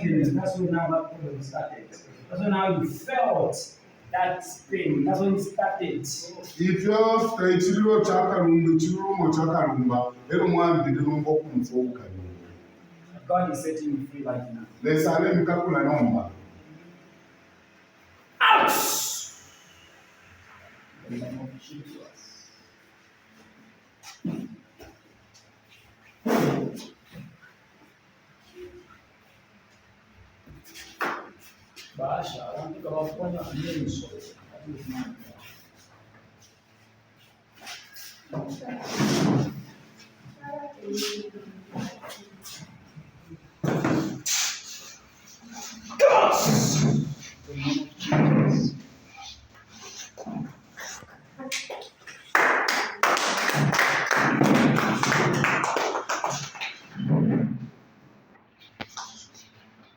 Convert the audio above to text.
That's when now that problem started. That's when now you felt that pain. That's when it started. Ifyo chiliro chakarumba chilimo chakarumba ero mwambire nombo kumfuka. God is setting you free right now. Lesale mkakula nomba. Out! In the name of Jesus. Basha, I want to go off one of the names. That is not.